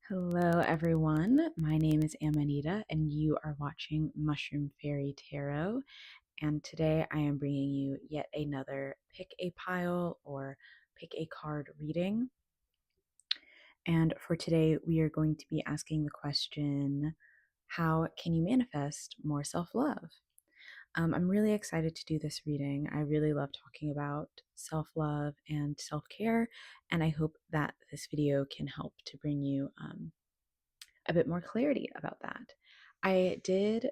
Hello, everyone. My name is Amanita, and you are watching Mushroom Fairy Tarot. And today I am bringing you yet another pick a pile or pick a card reading. And for today, we are going to be asking the question, how can you manifest more self love? I'm really excited to do this reading. I really love talking about self love and self care, and I hope that this video can help to bring you a bit more clarity about that. I did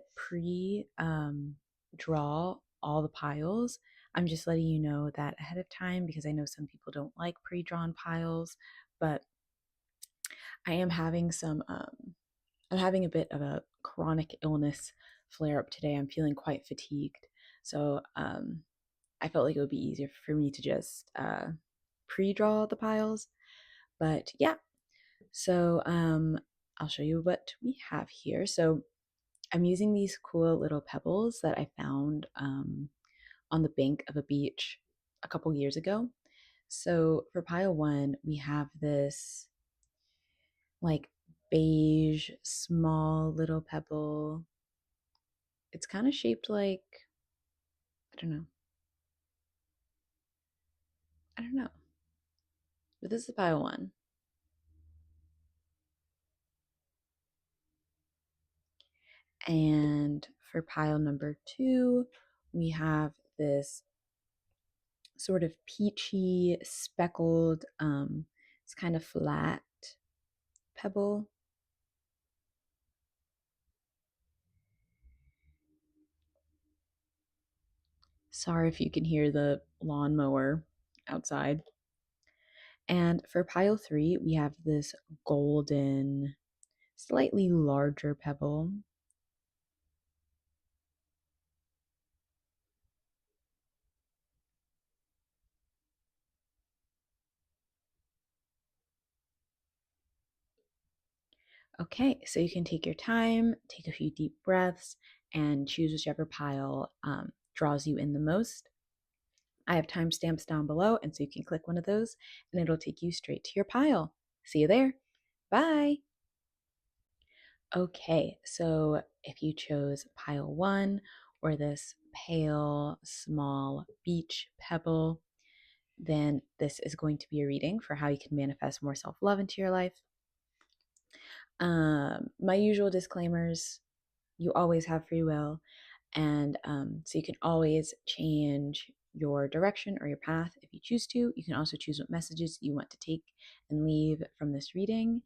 draw all the piles. I'm just letting you know that ahead of time because I know some people don't like pre drawn piles, but I am having I'm having a bit of a chronic illness flare up today. I'm feeling quite fatigued. So I felt like it would be easier for me to just pre draw the piles. But yeah, so I'll show you what we have here. So I'm using these cool little pebbles that I found on the bank of a beach a couple years ago. So for pile one, we have this like beige, small little pebble. It's kind of shaped like, I don't know. I don't know. But this is pile one. And for pile number two, we have this sort of peachy, speckled, it's kind of flat pebble. Sorry if you can hear the lawnmower outside. And for pile three, we have this golden, slightly larger pebble. Okay, so you can take your time, take a few deep breaths, and choose whichever pile draws you in the most. I have timestamps down below, and so you can click one of those, and it'll take you straight to your pile. See you there. Bye. Okay, so if you chose pile one or this pale, small beach pebble, then this is going to be a reading for how you can manifest more self love into your life. My usual disclaimers, you always have free will, and so you can always change your direction or your path if you choose to. You can also choose what messages you want to take and leave from this reading.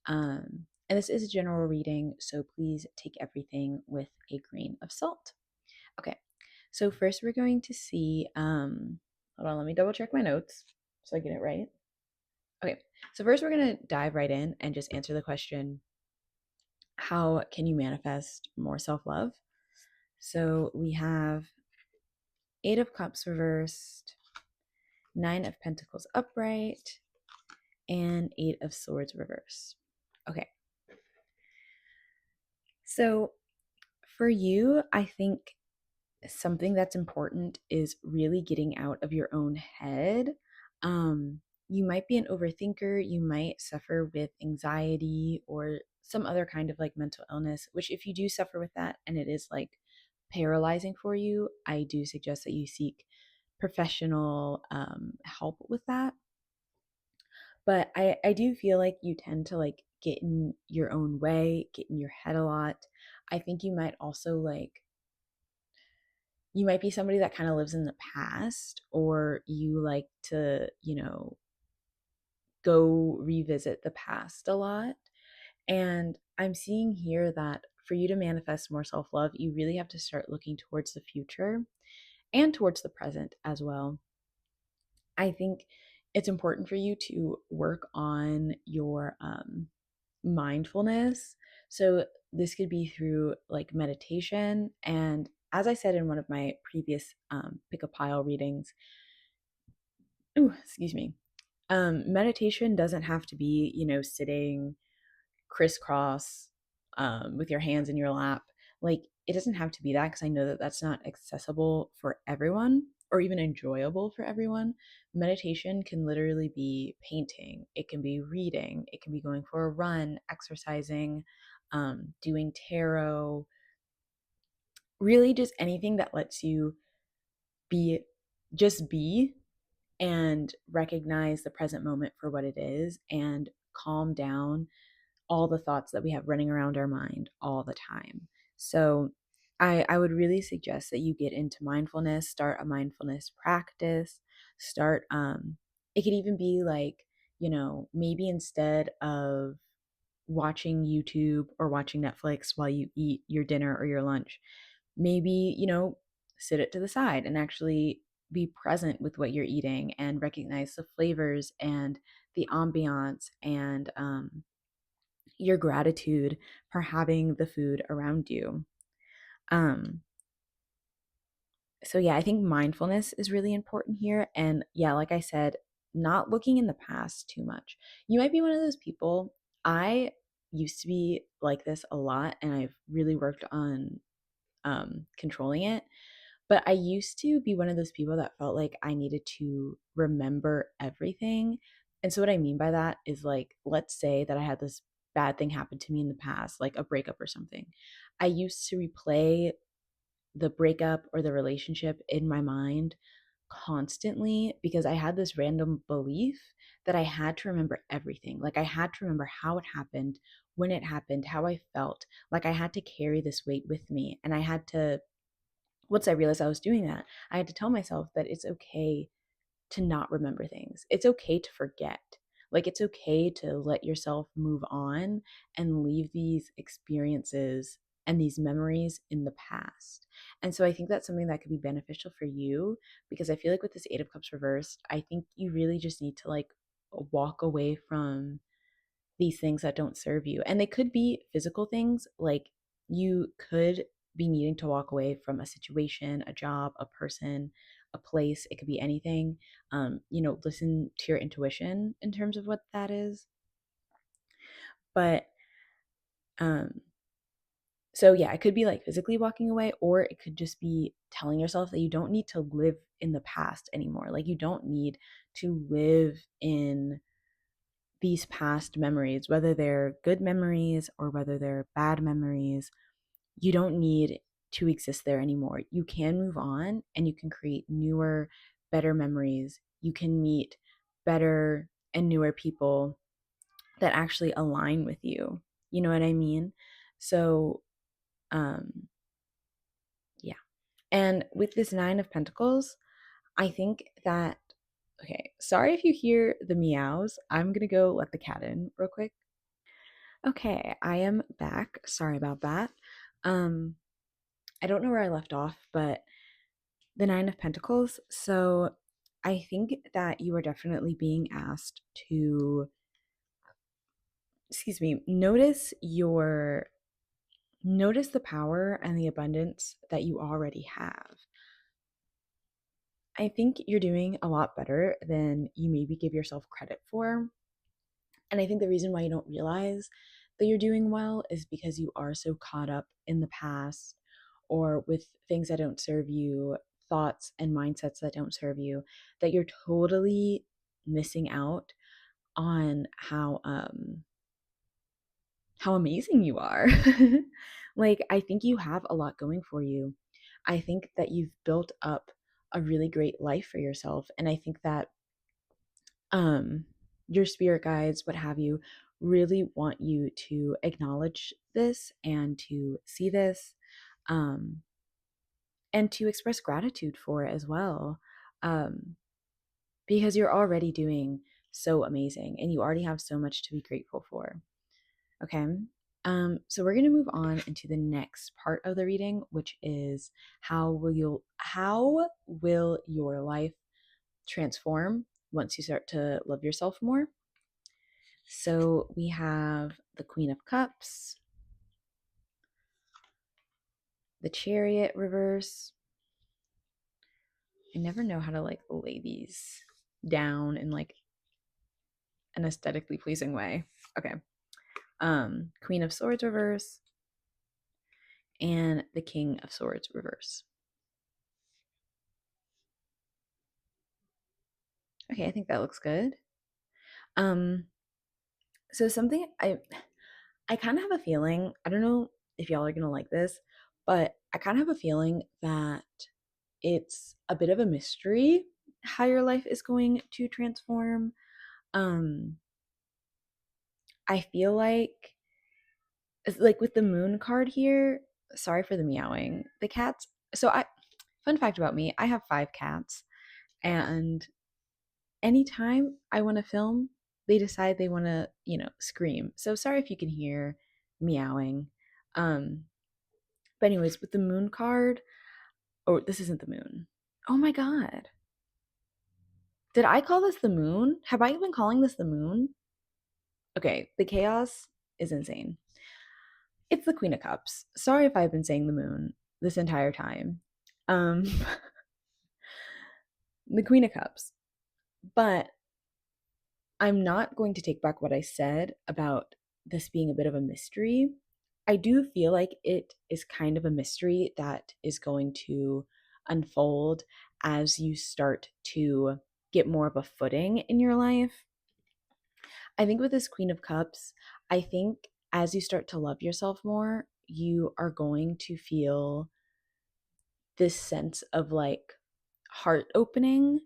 And this is a general reading, so please take everything with a grain of salt. Okay, so first we're going to see, hold on, let me double check my notes so I get it right. Okay, so first we're going to dive right in and just answer the question, how can you manifest more self love? So we have Eight of Cups reversed, Nine of Pentacles upright, and Eight of Swords reversed. Okay, so for you, I think something that's important is really getting out of your own head. You might be an overthinker, you might suffer with anxiety or some other kind of like mental illness, which if you do suffer with that and it is like paralyzing for you, I do suggest that you seek professional help with that. But I do feel like you tend to like get in your own way, get in your head a lot. I think you might also like you might be somebody that kind of lives in the past, or you like to, go revisit the past a lot. And I'm seeing here that for you to manifest more self love, you really have to start looking towards the future and towards the present as well. I think it's important for you to work on your mindfulness. So this could be through like meditation. And as I said in one of my previous pick a pile readings, ooh, excuse me, meditation doesn't have to be, sitting crisscross with your hands in your lap. Like it doesn't have to be that because I know that that's not accessible for everyone. or even enjoyable for everyone. Meditation can literally be painting, it can be reading, it can be going for a run, exercising, doing tarot, really just anything that lets you be, just be, and recognize the present moment for what it is and calm down all the thoughts that we have running around our mind all the time. So I would really suggest that you get into mindfulness, start a mindfulness practice, start it could even be like, maybe instead of watching YouTube or watching Netflix while you eat your dinner or your lunch, maybe, sit it to the side and actually be present with what you're eating and recognize the flavors and the ambiance and your gratitude for having the food around you. Um, so yeah, I think mindfulness is really important here. And yeah, like I said, not looking in the past too much. You might be one of those people. I used to be like this a lot, and I've really worked on controlling it. But I used to be one of those people that felt like I needed to remember everything. And so, what I mean by that is, like, let's say that I had this bad thing happen to me in the past, like a breakup or something. I used to replay the breakup or the relationship in my mind constantly because I had this random belief that I had to remember everything. Like, I had to remember how it happened, when it happened, how I felt. Like, I had to carry this weight with me. And I had to, once I realized I was doing that, I had to tell myself that it's okay to not remember things. It's okay to forget. Like, it's okay to let yourself move on and leave these experiences and these memories in the past. And so I think that's something that could be beneficial for you, because I feel like with this Eight of Cups reversed, I think you really just need to, like, walk away from these things that don't serve you. And they could be physical things, like you could be needing to walk away from a situation, a job, a person, a place. It could be anything. Listen to your intuition in terms of what that is. But um, so yeah, it could be like physically walking away, or it could just be telling yourself that you don't need to live in the past anymore. Like, you don't need to live in these past memories, whether they're good memories or whether they're bad memories. You don't need to exist there anymore. You can move on and you can create newer, better memories. You can meet better and newer people that actually align with you. You know what I mean? So, um, yeah. And with this Nine of Pentacles, I think that, okay, sorry if you hear the meows. I'm going to go let the cat in real quick. Okay, I am back. Sorry about that. Um, I don't know where I left off, but the Nine of Pentacles. So I think that you are definitely being asked to, excuse me, notice the power and the abundance that you already have. I think you're doing a lot better than you maybe give yourself credit for. And I think the reason why you don't realize that you're doing well is because you are so caught up in the past or with things that don't serve you, thoughts and mindsets that don't serve you, that you're totally missing out on how amazing you are. Like, I think you have a lot going for you. I think that you've built up a really great life for yourself, and I think that um your spirit guides, what have you, really want you to acknowledge this and to see this, um and to express gratitude for it as well, um because you're already doing so amazing and you already have so much to be grateful for. Okay. So we're going to move on into the next part of the reading, which is how will your life transform once you start to love yourself more. So we have the Queen of Cups, the Chariot reverse. I never know how to, like, lay these down in, like, an aesthetically pleasing way. Okay. Queen of Swords reverse and the King of Swords reverse. Okay, I think that looks good. Um, so something I kind of have a feeling, I don't know if y'all are gonna like this, but I kind of have a feeling that it's a bit of a mystery how your life is going to transform. Um, I feel like with the moon card here, sorry for the meowing. The cats, so I fun fact about me, I have 5 cats, and anytime I want to film, they decide they want to, scream. So sorry if you can hear meowing. Um, but anyways, with the moon card, oh, this isn't the moon. Oh my god. Did I call this the moon? Have I been calling this the moon? Okay, the chaos is insane. It's the Queen of Cups. Sorry if I've been saying the moon this entire time. Um, the Queen of Cups. But I'm not going to take back what I said about this being a bit of a mystery. I do feel like it is kind of a mystery that is going to unfold as you start to get more of a footing in your life. I think with this Queen of Cups, I think as you start to love yourself more, you are going to feel this sense of like heart opening.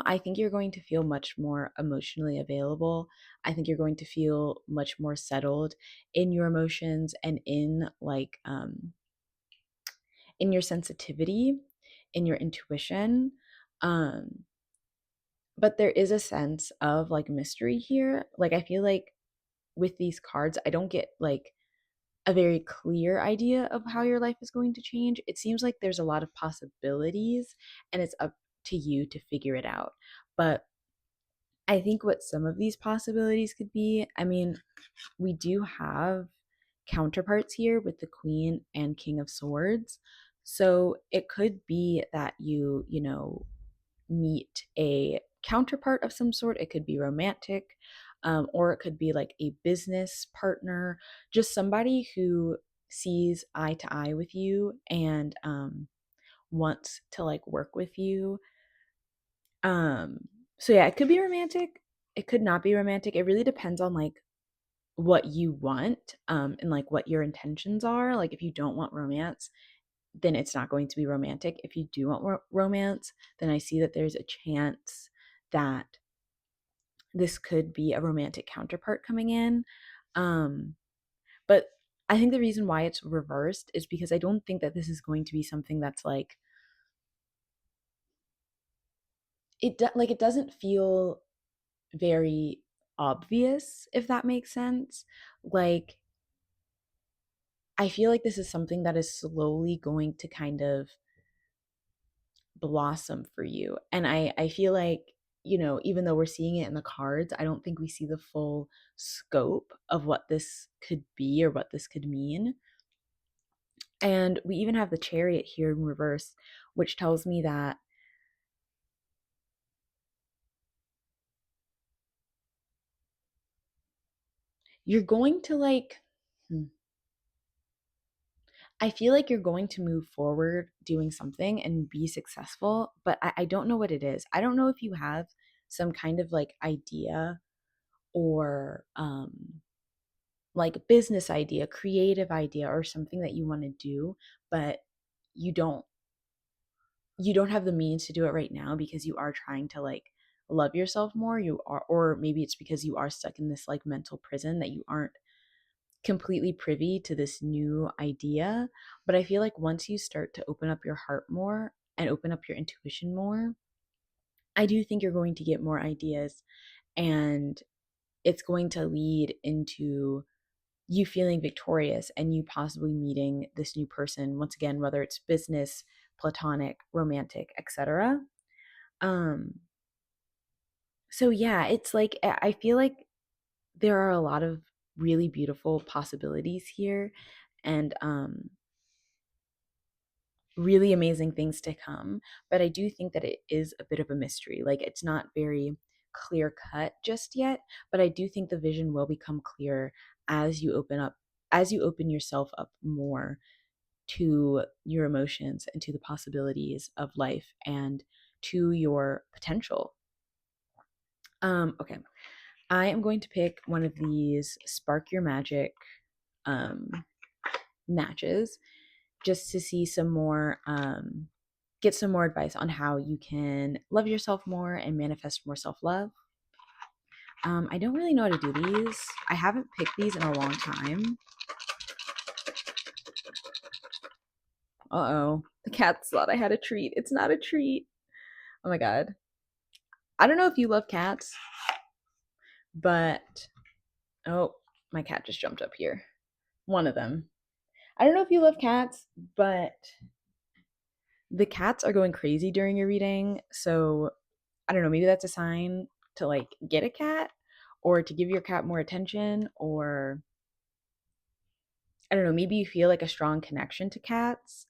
I think you're going to feel much more emotionally available. I think you're going to feel much more settled in your emotions and in your sensitivity, in your intuition. um but there is a sense of like mystery here. Like I feel like with these cards I don't get like a very clear idea of how your life is going to change. It seems like there's a lot of possibilities and it's up to you to figure it out. But I think what some of these possibilities could be, I mean, we do have counterparts here with the Queen and King of Swords. So it could be that you meet a counterpart of some sort. It could be romantic, or it could be like a business partner, just somebody who sees eye to eye with you and wants to like work with you. Um, so yeah, it could be romantic. It could not be romantic. It really depends on like what you want, and like what your intentions are. Like if you don't want romance, then it's not going to be romantic. If you do want romance, then I see that there's a chance that this could be a romantic counterpart coming in. Um, but I think the reason why it's reversed is because I don't think that this is going to be something that's like like it doesn't feel very obvious, if that makes sense. Like I feel like this is something that is slowly going to kind of blossom for you. And I feel like, even though we're seeing it in the cards, I don't think we see the full scope of what this could be or what this could mean. And we even have the Chariot here in reverse, which tells me that you're going to like, hmm, I feel like you're going to move forward doing something and be successful, but I don't know what it is. I don't know if you have some kind of like idea or like business idea, creative idea, or something that you want to do, but you don't you don't have the means to do it right now because you are trying to like love yourself more. You are, or maybe it's because you are stuck in this like mental prison that you aren't completely privy to this new idea. But I feel like once you start to open up your heart more and open up your intuition more, I do think you're going to get more ideas, and it's going to lead into you feeling victorious and you possibly meeting this new person once again, whether it's business, platonic, romantic, etc. um so yeah, it's like I feel like there are a lot of really beautiful possibilities here, and really amazing things to come. But I do think that it is a bit of a mystery. Like it's not very clear cut just yet, but I do think the vision will become clear as you open yourself up more to your emotions and to the possibilities of life and to your potential. Okay. I am going to pick one of these Spark Your Magic um matches just to see some more get some more advice on how you can love yourself more and manifest more self-love. I don't really know how to do these. I haven't picked these in a long time. Uh-oh. The cats thought I had a treat. It's not a treat. Oh my god. I don't know if you love cats, but oh, my cat just jumped up here. One of them. I don't know if you love cats, but the cats are going crazy during your reading. So I don't know, maybe that's a sign to like get a cat or to give your cat more attention, or I don't know, maybe you feel like a strong connection to cats.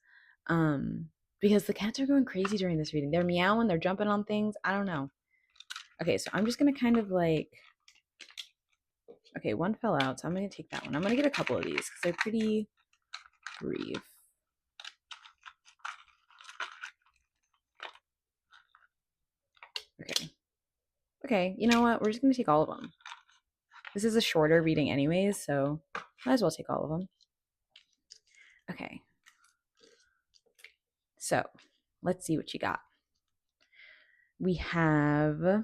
Because the cats are going crazy during this reading. They're meowing, they're jumping on things. I don't know. Okay, so I'm just gonna kind of like, okay, one fell out, so I'm gonna take that one. I'm gonna get a couple of these because they're pretty brief. Okay. Okay, you know what? We're just gonna take all of them. This is a shorter reading anyways, so might as well take all of them. Okay. So let's see what you got. We have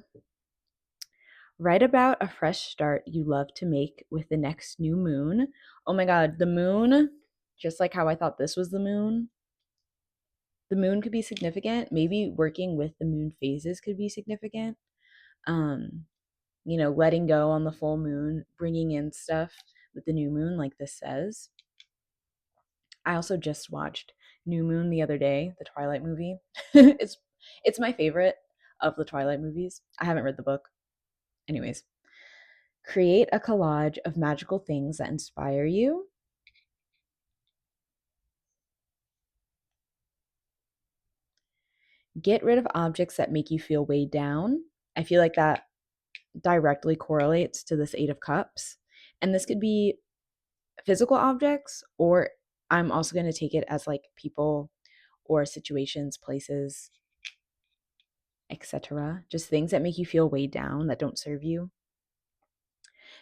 write about a fresh start you love to make with the next new moon. Oh my god, the moon, just like how I thought this was the moon. The moon could be significant. Maybe working with the moon phases could be significant. Um, letting go on the full moon, bringing in stuff with the new moon, like this says. I also just watched New Moon the other day, the Twilight movie. It's my favorite of the Twilight movies. I haven't read the book. Anyways, create a collage of magical things that inspire you. Get rid of objects that make you feel weighed down. I feel like that directly correlates to this Eight of Cups. And this could be physical objects, or I'm also going to take it as like people or situations, places, etc. Just things that make you feel weighed down, that don't serve you.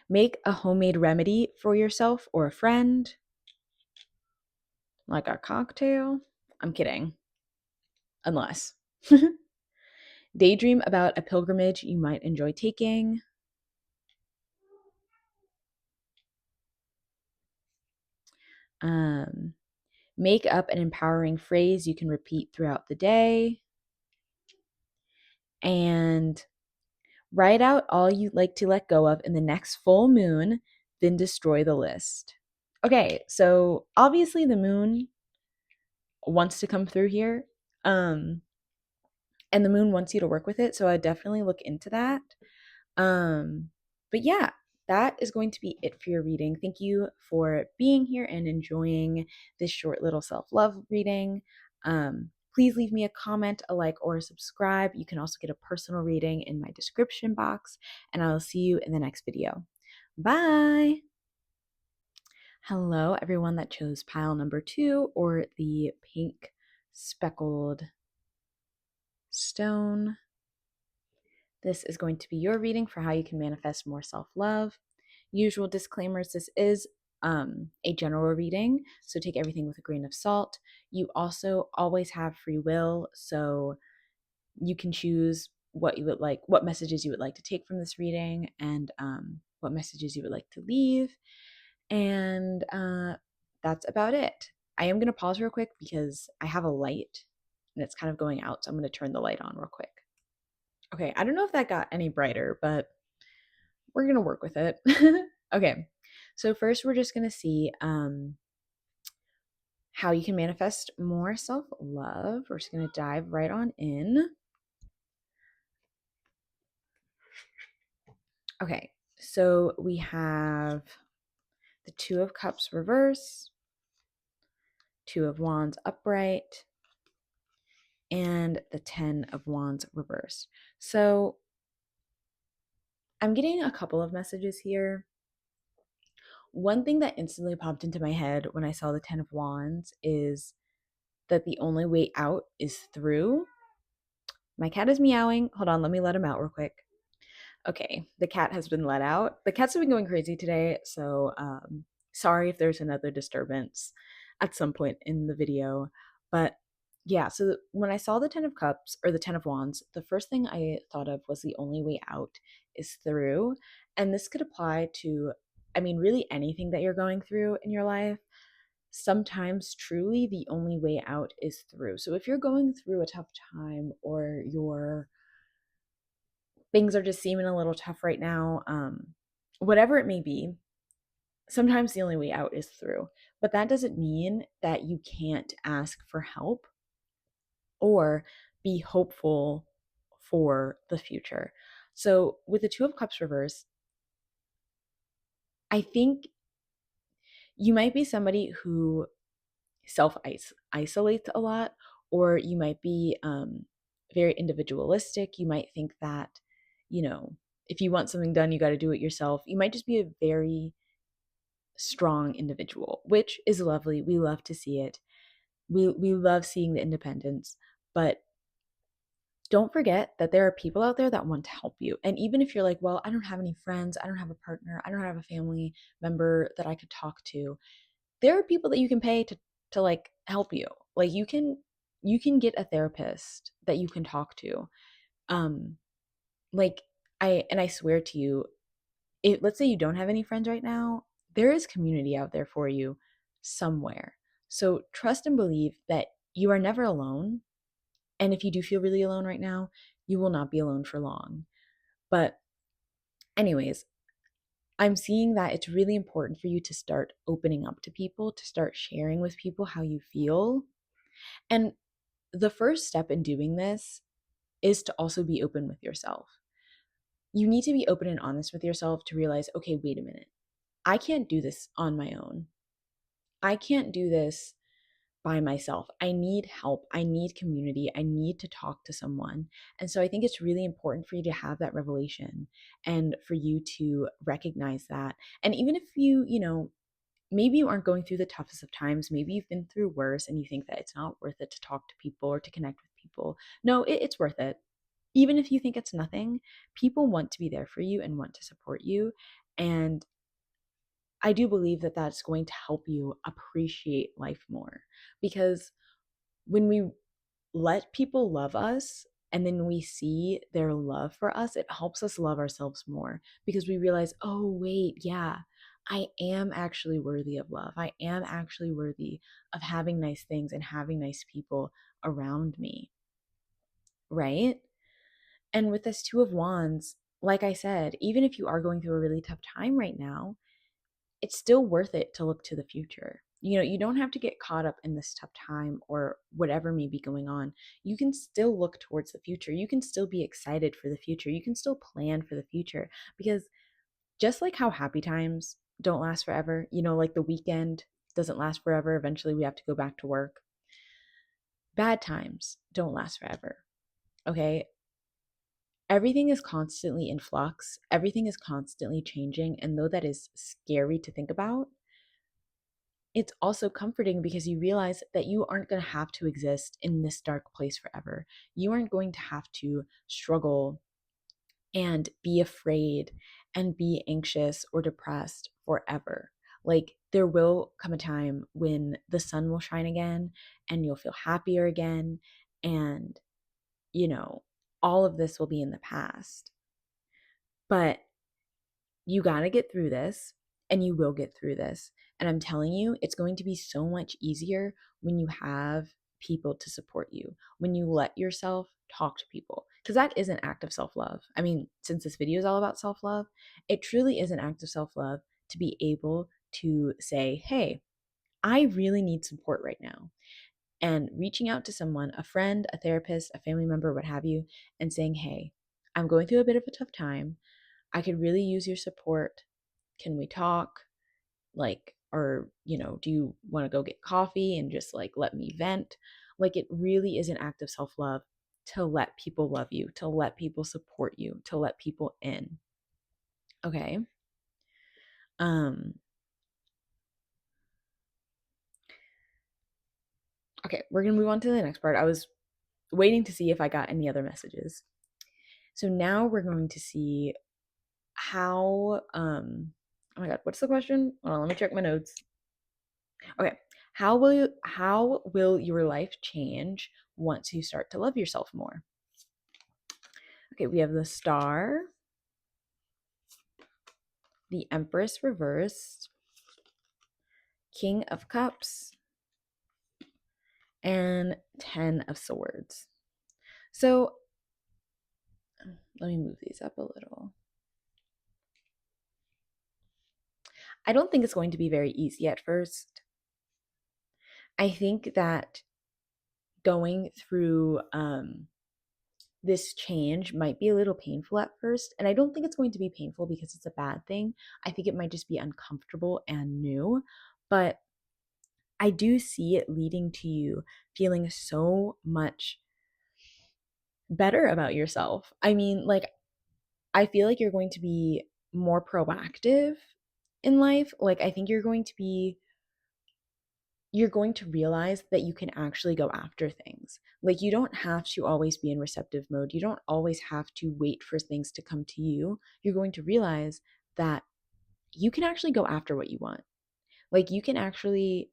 Make a homemade remedy for yourself or a friend, like a cocktail. I'm kidding. Unless. Daydream about a pilgrimage you might enjoy taking. Um, Make up an empowering phrase you can repeat throughout the day. And write out all you'd like to let go of in the next full moon, then destroy the list. Okay, so obviously the moon wants to come through here. And the moon wants you to work with it, so I definitely look into that. But yeah, that is going to be it for your reading. Thank you for being here and enjoying this short little self-love reading. Please leave me a comment, a like, or a subscribe. You can also get a personal reading in my description box, and I'll see you in the next video. Bye! Hello, everyone that chose pile number 2, or the pink speckled stone. This is going to be your reading for how you can manifest more self-love. Usual disclaimers, this is a general reading, so take everything with a grain of salt. You also always have free will, so you can choose what you would like, what messages you would like to take from this reading, and what messages you would like to leave. And that's about it. I am going to pause real quick because I have a light and it's kind of going out, so I'm going to turn the light on real quick. Okay, I don't know if that got any brighter, but we're going to work with it. Okay, so first we're just going to see how you can manifest more self-love. We're just going to dive right on in. Okay, so we have the Two of Cups reverse, Two of Wands upright, and the 10 of Wands reversed. So I'm getting a couple of messages here. One thing that instantly popped into my head when I saw the 10 of Wands is that the only way out is through. My cat is meowing. Hold on, let me let him out real quick. Okay, the cat has been let out. The cats have been going crazy today, so sorry if there's another disturbance at some point in the video. But yeah, so when I saw the 10 of Cups or the 10 of Wands, the first thing I thought of was the only way out is through. And this could apply to, I mean, really anything that you're going through in your life. Sometimes truly the only way out is through. So if you're going through a tough time or you're things are just seeming a little tough right now, whatever it may be, sometimes the only way out is through. But that doesn't mean that you can't ask for help or be hopeful for the future. So with the Two of Cups reverse, I think you might be somebody who self isolates a lot, or you might be very individualistic. You might think that, you know, if you want something done, you got to do it yourself. You might just be a very strong individual, which is lovely. We love to see it. We love seeing the independence, but don't forget that there are people out there that want to help you. And even if you're like, well, I don't have any friends, I don't have a partner, I don't have a family member that I could talk to, there are people that you can pay to like help you. Like you can get a therapist that you can talk to. Um like I swear to you, if let's say you don't have any friends right now, there is community out there for you somewhere. So trust and believe that you are never alone. And if you do feel really alone right now, you will not be alone for long. But anyways, I'm seeing that it's really important for you to start opening up to people, to start sharing with people how you feel. And the first step in doing this is to also be open with yourself. You need to be open and honest with yourself to realize, okay, wait a minute. I can't do this on my own. I can't do this by myself. I need help. I need community. I need to talk to someone. And so I think it's really important for you to have that revelation and for you to recognize that. And even if maybe you aren't going through the toughest of times, maybe you've been through worse and you think that it's not worth it to talk to people or to connect with people. No, it's worth it. Even if you think it's nothing, people want to be there for you and want to support you. And I do believe that that's going to help you appreciate life more, because when we let people love us and then we see their love for us, it helps us love ourselves more, because we realize, oh, wait, yeah, I am actually worthy of love. I am actually worthy of having nice things and having nice people around me, right? And with this Two of Wands, like I said, even if you are going through a really tough time right now, it's still worth it to look to the future. You don't have to get caught up in this tough time or whatever may be going on. You can still look towards the future. You can still be excited for the future. You can still plan for the future, because just like how happy times don't last forever, like the weekend doesn't last forever. Eventually we have to go back to work. Bad times don't last forever. Okay? Everything is constantly in flux. Everything is constantly changing. And though that is scary to think about, it's also comforting because you realize that you aren't going to have to exist in this dark place forever. You aren't going to have to struggle and be afraid and be anxious or depressed forever. Like, there will come a time when the sun will shine again and you'll feel happier again. And, you know, all of this will be in the past. But you got to get through this, and you will get through this. And I'm telling you, it's going to be so much easier when you have people to support you, when you let yourself talk to people, because that is an act of self love. I mean, since this video is all about self love, it truly is an act of self love to be able to say, hey, I really need support right now. And reaching out to someone, a friend, a therapist, a family member, what have you, and saying, hey, I'm going through a bit of a tough time. I could really use your support. Can we talk? Like, or, do you want to go get coffee and just like let me vent? Like, it really is an act of self love to let people love you, to let people support you, to let people in. Okay. Um, okay, we're going to move on to the next part. I was waiting to see if I got any other messages. So now we're going to see how oh my god, what's the question? Hold on, let me check my notes. Okay. How will your life change once you start to love yourself more? Okay, we have the Star, the Empress reversed, King of Cups, and 10 of Swords. So let me move these up a little. I don't think it's going to be very easy at first. I think that going through this change might be a little painful at first. And I don't think it's going to be painful because it's a bad thing. I think it might just be uncomfortable and new. But I do see it leading to you feeling so much better about yourself. I mean, like, I feel like you're going to be more proactive in life. Like, I think you're going to realize that you can actually go after things. Like, you don't have to always be in receptive mode. You don't always have to wait for things to come to you. You're going to realize that you can actually go after what you want. Like, you can actually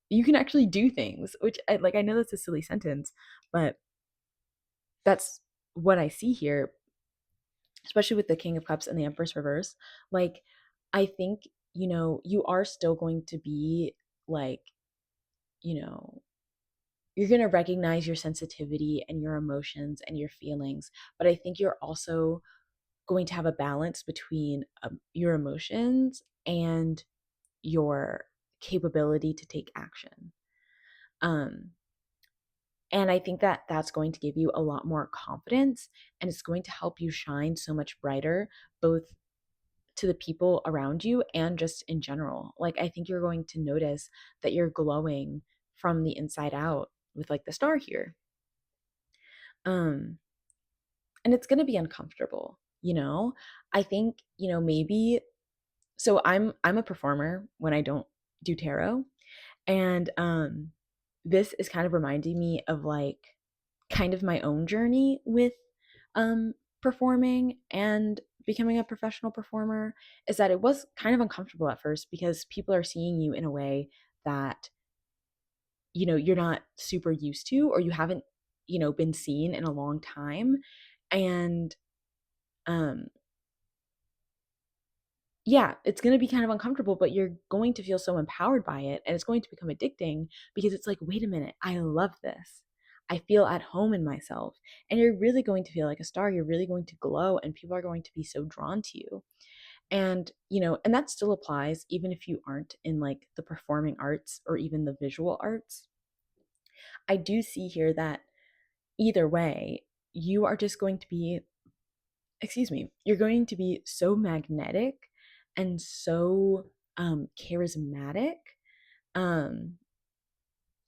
do things, which I know that's a silly sentence, but that's what I see here, especially with the King of Cups and the Empress reverse. Like, I think, you are still going to be like, you know, you're going to recognize your sensitivity and your emotions and your feelings, but I think you're also going to have a balance between your emotions and your capability to take action. Um, and I think that that's going to give you a lot more confidence, and it's going to help you shine so much brighter, both to the people around you and just in general. Like, I think you're going to notice that you're glowing from the inside out with like the Star here. Um, and it's going to be uncomfortable. I think, maybe, so I'm a performer when I don't do tarot, and this is kind of reminding me of like kind of my own journey with um performing and becoming a professional performer, is that it was kind of uncomfortable at first because people are seeing you in a way that you're not super used to, or you haven't been seen in a long time. And um yeah, it's going to be kind of uncomfortable, but you're going to feel so empowered by it, and it's going to become addicting because it's like, wait a minute, I love this. I feel at home in myself. And you're really going to feel like a star. You're really going to glow, and people are going to be so drawn to you. And that still applies even if you aren't in like the performing arts or even the visual arts. I do see here that either way, you are just going to be, excuse me, you're going to be so magnetic and so charismatic. Um,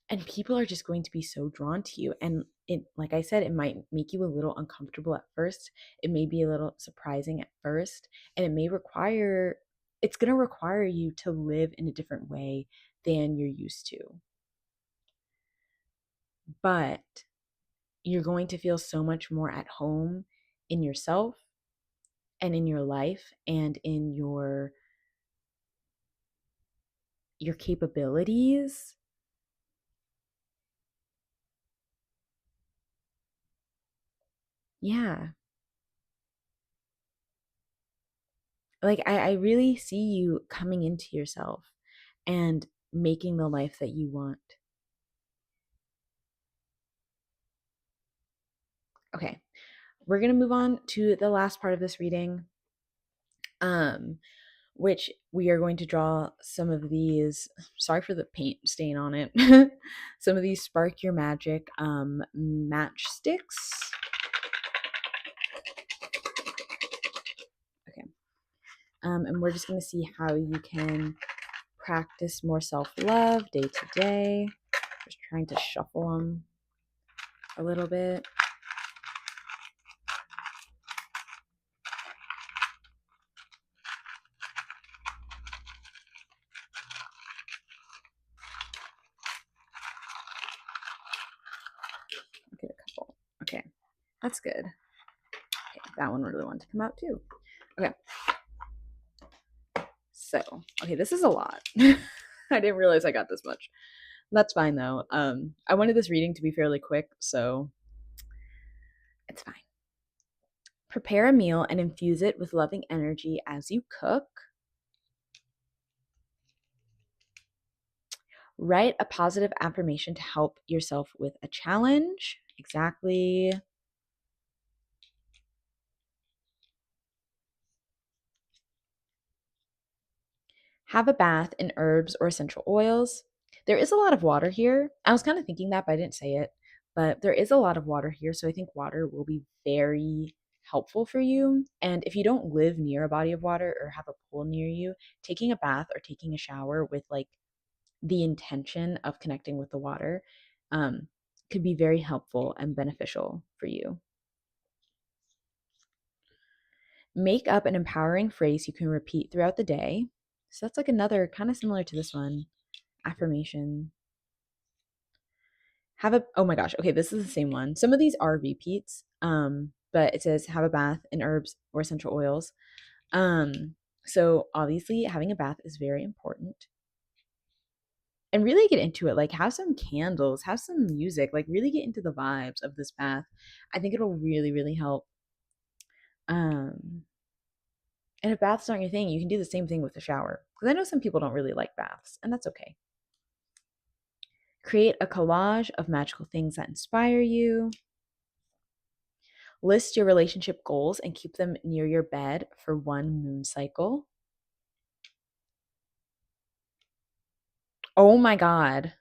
and people are just going to be so drawn to you. And it, like I said, it might make you a little uncomfortable at first. It may be a little surprising at first, and it's going to require you to live in a different way than you're used to. But you're going to feel so much more at home in yourself and in your life and in your capabilities. Yeah. Like, I really see you coming into yourself and making the life that you want. Okay. We're going to move on to the last part of this reading, which we are going to draw some of these, sorry for the paint stain on it, some of these Spark Your Magic matchsticks. Okay. And we're just going to see how you can practice more self-love day to day. Just trying to shuffle them a little bit. I'll get a couple. Okay, that's good. Okay. that one really wanted to come out too. Okay. So, okay, this is a lot. I didn't realize I got this much. That's fine though. I wanted this reading to be fairly quick, so it's fine. Prepare a meal and infuse it with loving energy as you cook. Write a positive affirmation to help yourself with a challenge. Exactly. Have a bath in herbs or essential oils. There is a lot of water here. I was kind of thinking that, but I didn't say it. But there is a lot of water here, so I think water will be very helpful for you. And if you don't live near a body of water or have a pool near you, taking a bath or taking a shower with like the intention of connecting with the water um, could be very helpful and beneficial for you. Make up an empowering phrase you can repeat throughout the day. So that's like another kind of similar to this one affirmation. Have a, oh my gosh, okay, this is the same one. Some of these are repeats, but it says have a bath in herbs or essential oils. So obviously having a bath is very important. And really get into it. Like have some candles, have some music, like really get into the vibes of this bath. I think it'll really, really help. And if baths aren't your thing, you can do the same thing with the shower. Because I know some people don't really like baths, and that's okay. Create a collage of magical things that inspire you. List your relationship goals and keep them near your bed for one moon cycle. Oh my God.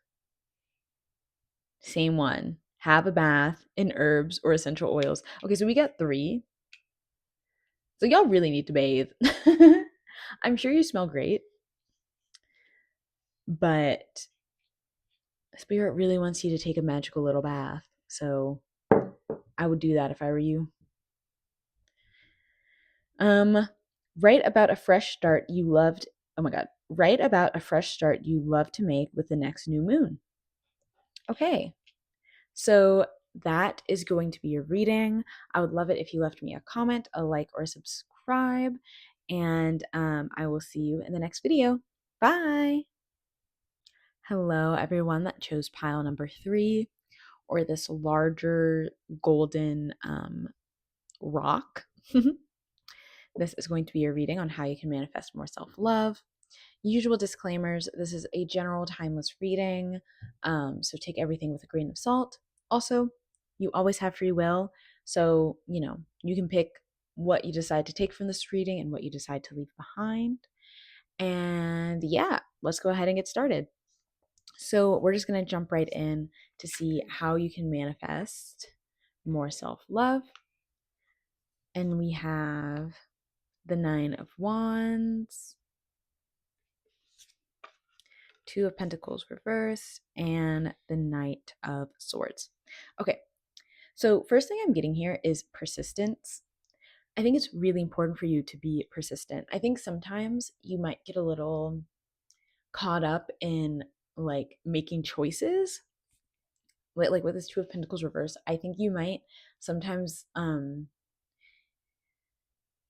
Same one. Have a bath in herbs or essential oils. Okay, so we got 3. So y'all really need to bathe. I'm sure you smell great, but Spirit really wants you to take a magical little bath. So I would do that if I were you. Write about a fresh start you loved. Oh my God. Write about a fresh start you love to make with the next new moon. Okay. So that is going to be your reading. I would love it if you left me a comment, a like, or a subscribe. And I will see you in the next video. Bye. Hello, everyone that chose pile number 3, or this larger golden rock. This is going to be your reading on how you can manifest more self-love. Usual disclaimers, this is a general timeless reading, so take everything with a grain of salt. Also, you always have free will, so, you can pick what you decide to take from this reading and what you decide to leave behind. And yeah, let's go ahead and get started. So we're just going to jump right in to see how you can manifest more self-love. And we have the 9 of Wands, 2 of Pentacles reversed, and the Knight of Swords. Okay, so first thing I'm getting here is persistence. I think it's really important for you to be persistent. I think sometimes you might get a little caught up in like making choices. Like with this 2 of Pentacles reversed, I think you might sometimes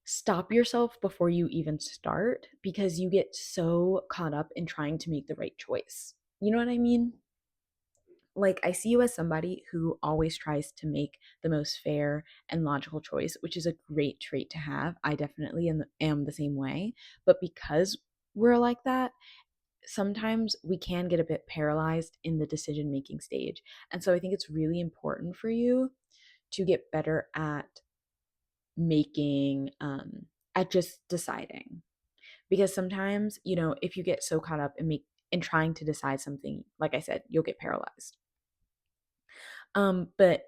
stop yourself before you even start because you get so caught up in trying to make the right choice. You know what I mean? Like, I see you as somebody who always tries to make the most fair and logical choice, which is a great trait to have. I definitely am the same way. But because we're like that, sometimes we can get a bit paralyzed in the decision making stage. And so I think it's really important for you to get better at making, at just deciding. Because sometimes, if you get so caught up in trying to decide something, like I said, you'll get paralyzed. But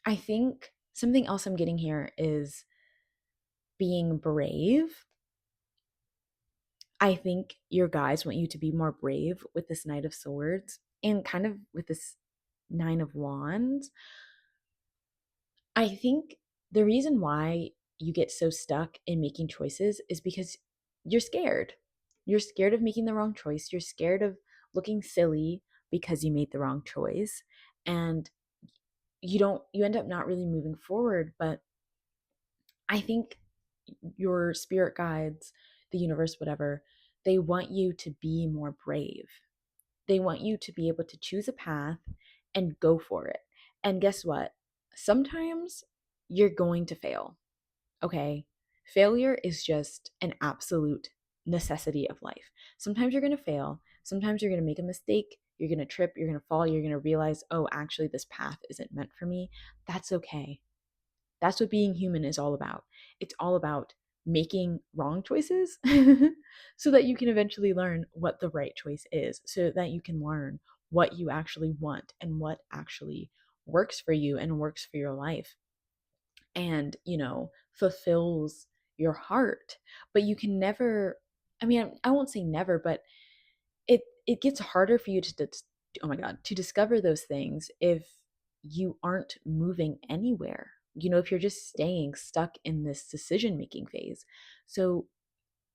I think something else I'm getting here is being brave. I think your guys want you to be more brave with this Knight of Swords and kind of with this 9 of Wands. I think the reason why you get so stuck in making choices is because you're scared. You're scared of making the wrong choice. You're scared of looking silly because you made the wrong choice. And you end up not really moving forward. But I think your spirit guides, the universe, whatever, they want you to be more brave. They want you to be able to choose a path and go for it. And guess what? Sometimes you're going to fail. Okay. Failure is just an absolute necessity of life. Sometimes you're going to fail. Sometimes you're going to make a mistake. You're going to trip. You're going to fall. You're going to realize, oh, actually, this path isn't meant for me. That's okay. That's what being human is all about. It's all about making wrong choices so that you can eventually learn what the right choice is, so that you can learn what you actually want and what actually works for you and works for your life and, fulfills your heart. But you can never, I mean, I won't say never, but it gets harder for you to oh my god, to discover those things if you aren't moving anywhere. If you're just staying stuck in this decision making phase. So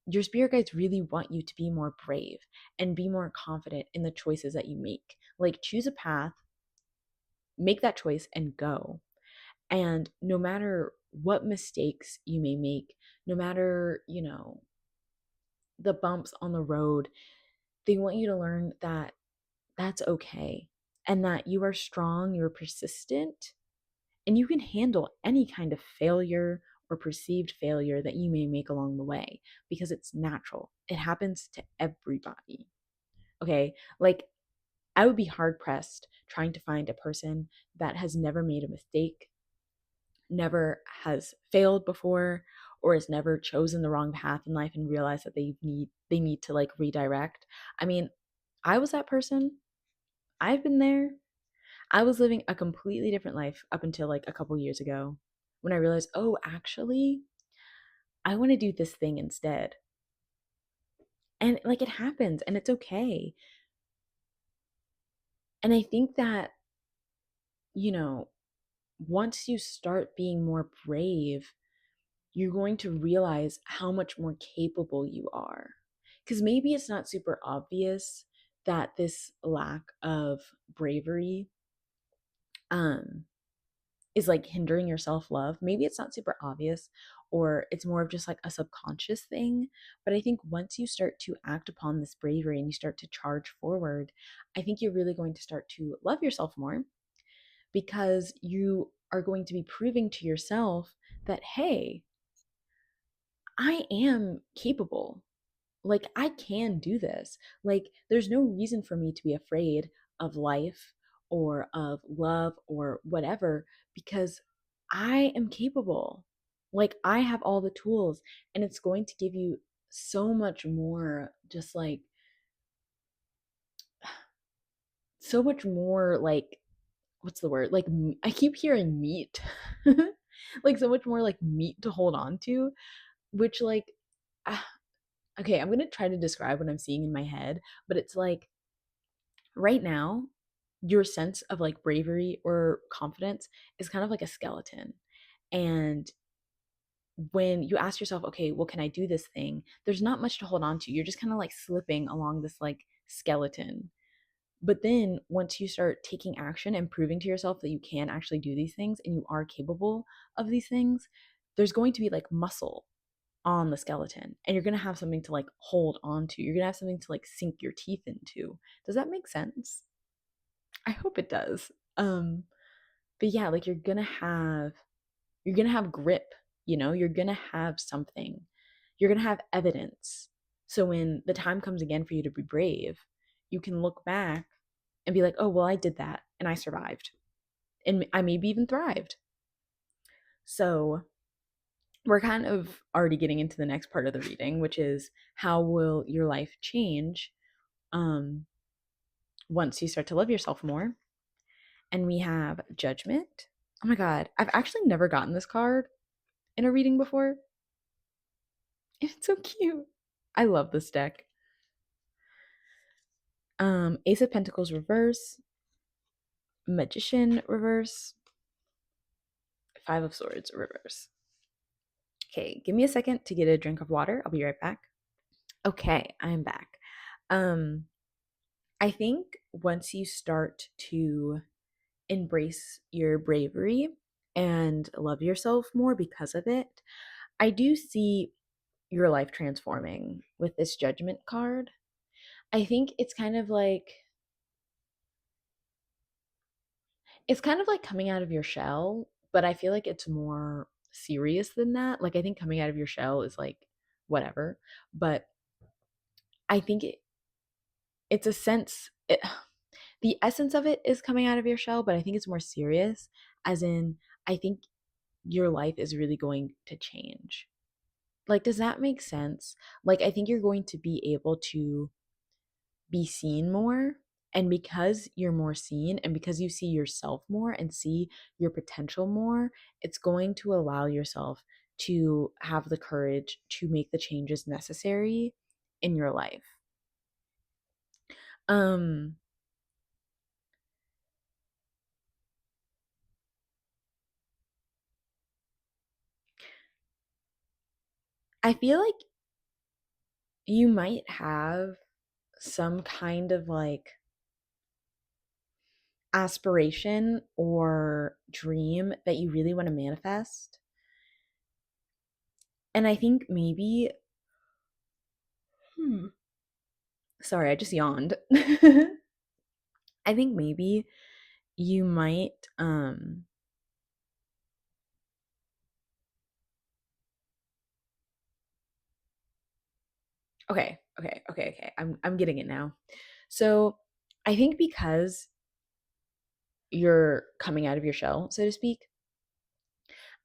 your spirit guides really want you to be more brave and be more confident in the choices that you make. Like, choose a path, make that choice, and go. And no matter what mistakes you may make, no matter, the bumps on the road, they want you to learn that that's okay and that you are strong, you're persistent, and you can handle any kind of failure or perceived failure that you may make along the way because it's natural. It happens to everybody. Okay? Like, I would be hard pressed trying to find a person that has never made a mistake, never has failed before, or has never chosen the wrong path in life and realized that they need to like redirect. I mean, I was that person. I've been there. I was living a completely different life up until like a couple years ago when I realized, oh, actually, I want to do this thing instead. And like, it happens and it's okay. And I think that, you know, once you start being more brave, you're going to realize how much more capable you are. Because maybe it's not super obvious that this lack of bravery um is like hindering your self-love. Maybe it's not super obvious, or it's more of just like a subconscious thing. But I think once you start to act upon this bravery and you start to charge forward, I think you're really going to start to love yourself more, because you are going to be proving to yourself that, hey, I am capable. Like, I can do this. Like, there's no reason for me to be afraid of life or of love or whatever, because I am capable. Like, I have all the tools, and it's going to give you so much more, just like so much more, like, what's the word, like, I keep hearing meat. Like, so much more like meat to hold on to, which, like, ah, okay, I'm going to try to describe what I'm seeing in my head, but it's like, right now, your sense of like bravery or confidence is kind of like a skeleton. And when you ask yourself, okay, well, can I do this thing? There's not much to hold on to. You're just kind of like slipping along this like skeleton. But then once you start taking action and proving to yourself that you can actually do these things and you are capable of these things, there's going to be like muscle on the skeleton, and you're going to have something to like hold on to. You're going to have something to like sink your teeth into. Does that make sense? I hope it does. But yeah, like, you're gonna have grip, you're gonna have something. You're gonna have evidence. So when the time comes again for you to be brave, you can look back and be like, oh, well, I did that and I survived. And I maybe even thrived. So we're kind of already getting into the next part of the reading, which is, how will your life change um, once you start to love yourself more? And we have Judgment. Oh my God, I've actually never gotten this card in a reading before. It's so cute. I love this deck. Ace of Pentacles reverse, Magician reverse, Five of Swords reverse. Okay, give me a second to get a drink of water. I'll be right back. Okay, I'm back. Um, I think once you start to embrace your bravery and love yourself more because of it. I do see your life transforming with this judgment card. I think it's kind of like coming out of your shell, but I feel like it's more serious than that. Like I think coming out of your shell is like whatever, but I think it's a the essence of it is coming out of your shell, but I think it's more serious, as in I think your life is really going to change. Like, does that make sense? Like, I think you're going to be able to be seen more. And because you're more seen and because you see yourself more and see your potential more, it's going to allow yourself to have the courage to make the changes necessary in your life. Um, I feel like you might have some kind of like aspiration or dream that you really want to manifest. And I think maybe, hmm, sorry, I just yawned. I think maybe you might okay. I'm getting it now. So, I think because you're coming out of your shell, so to speak,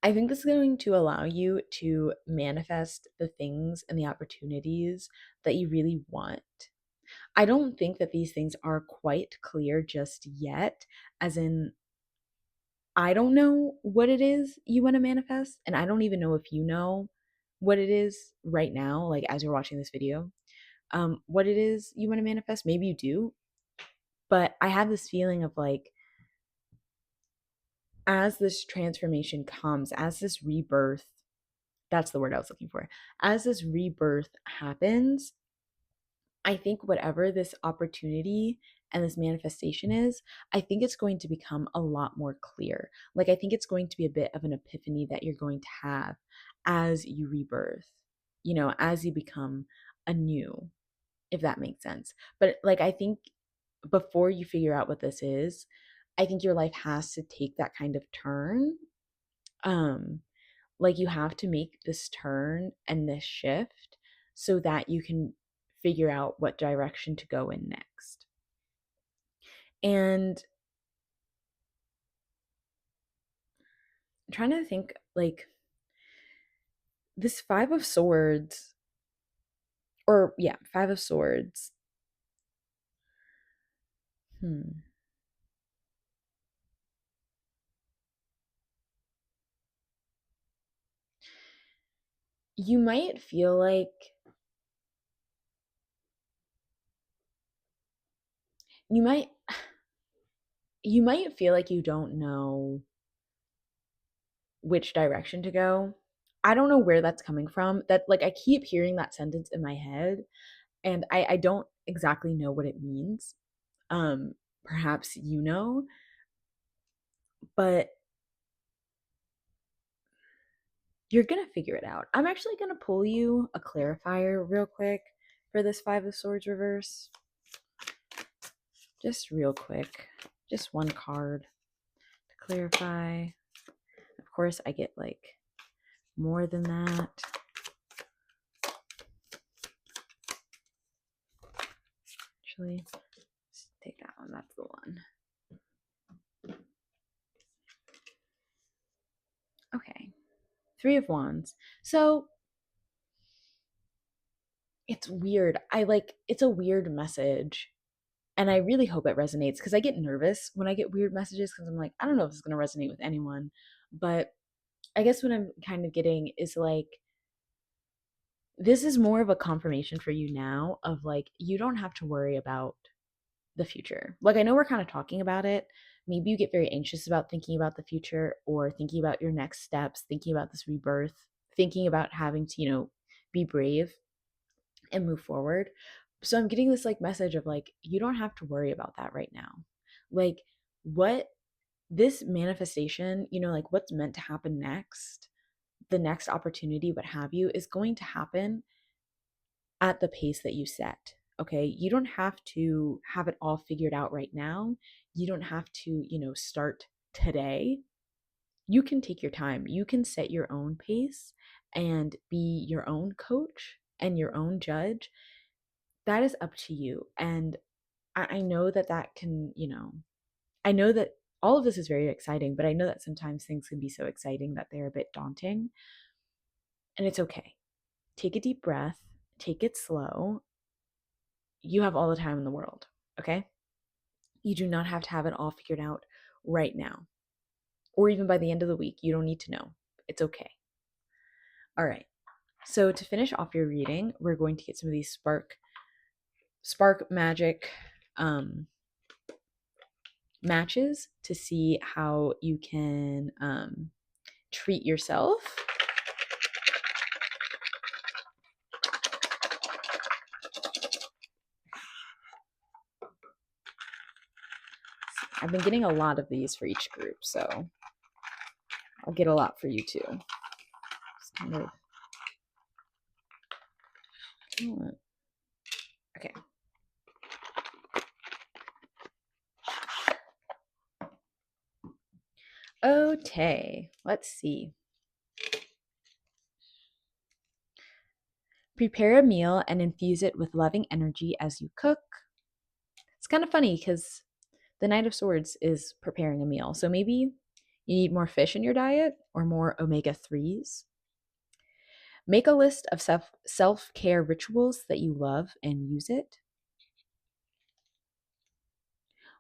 I think this is going to allow you to manifest the things and the opportunities that you really want. I don't think that these things are quite clear just yet, as in, I don't know what it is you want to manifest, and I don't even know if you know what it is right now, like as you're watching this video, what it is you want to manifest. Maybe you do, but I have this feeling of like, as this transformation comes, as this rebirth, that's the word I was looking for, as this rebirth happens, I think whatever this opportunity and this manifestation is, I think it's going to become a lot more clear. Like, I think it's going to be a bit of an epiphany that you're going to have as you rebirth, as you become anew, if that makes sense. But, like, I think before you figure out what this is, I think your life has to take that kind of turn. Um, like you have to make this turn and this shift so that you can figure out what direction to go in next. And I'm trying to think, like, this 5 of Swords, or yeah, 5 of Swords. Hmm. You might feel like you might you might feel like you don't know which direction to go. I don't know where that's coming from. That, like, I keep hearing that sentence in my head, and I don't exactly know what it means. Perhaps you know, but you're gonna figure it out. I'm actually gonna pull you a clarifier real quick for this 5 of Swords reverse. Just real quick. Just one card to clarify. Of course, I get like more than that. Actually, let's take that one. That's the one. Okay. 3 of Wands. So it's weird. It's a weird message. And I really hope it resonates because I get nervous when I get weird messages because I'm like, I don't know if it's going to resonate with anyone. But I guess what I'm kind of getting is like, this is more of a confirmation for you now of like, you don't have to worry about the future. Like, I know we're kind of talking about it. Maybe you get very anxious about thinking about the future or thinking about your next steps, thinking about this rebirth, thinking about having to, be brave and move forward. So I'm getting this like message of like, you don't have to worry about that right now. Like, what this manifestation, like what's meant to happen next, the next opportunity, what have you, is going to happen at the pace that you set. Okay. You don't have to have it all figured out right now. You don't have to, start today. You can take your time. You can set your own pace and be your own coach and your own judge. That is up to you. And I know that can, I know that all of this is very exciting, but I know that sometimes things can be so exciting that they're a bit daunting. And it's okay. Take a deep breath, take it slow. You have all the time in the world, okay? You do not have to have it all figured out right now, or even by the end of the week. You don't need to know. It's okay. All right. So to finish off your reading, we're going to get some of these spark magic matches to see how you can treat yourself. I've been getting a lot of these for each group, so I'll get a lot for you too. Just kind of... Okay. Okay, let's see. Prepare a meal and infuse it with loving energy as you cook. It's kind of funny because the Knight of Swords is preparing a meal. So maybe you need more fish in your diet or more omega-3s. Make a list of self-care rituals that you love and use it.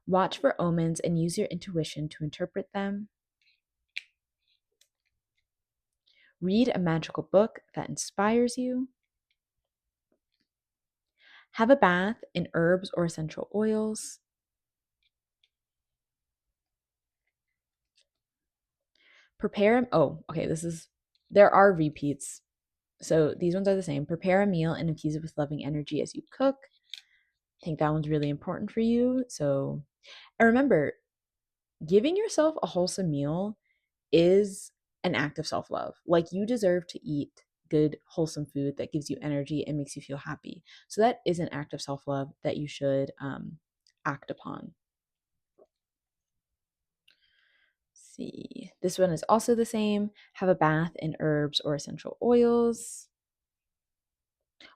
Watch for omens and use your intuition to interpret them. Read a magical book that inspires you. Have a bath in herbs or essential oils. Prepare, there are repeats. So these ones are the same. Prepare a meal and infuse it with loving energy as you cook. I think that one's really important for you. So, and remember, giving yourself a wholesome meal is an act of self-love. Like, you deserve to eat good, wholesome food that gives you energy and makes you feel happy. So that is an act of self-love that you should act upon. See, this one is also the same. Have a bath in herbs or essential oils,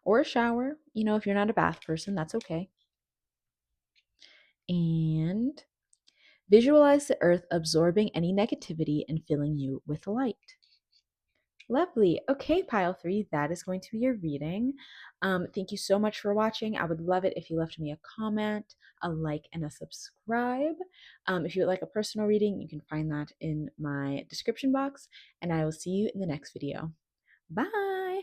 or a shower. If you're not a bath person, that's okay. And visualize the earth absorbing any negativity and filling you with light. Lovely. Okay, pile 3, that is going to be your reading. Thank you so much for watching. I would love it if you left me a comment, a like, and a subscribe. If you would like a personal reading, you can find that in my description box, and I will see you in the next video. Bye.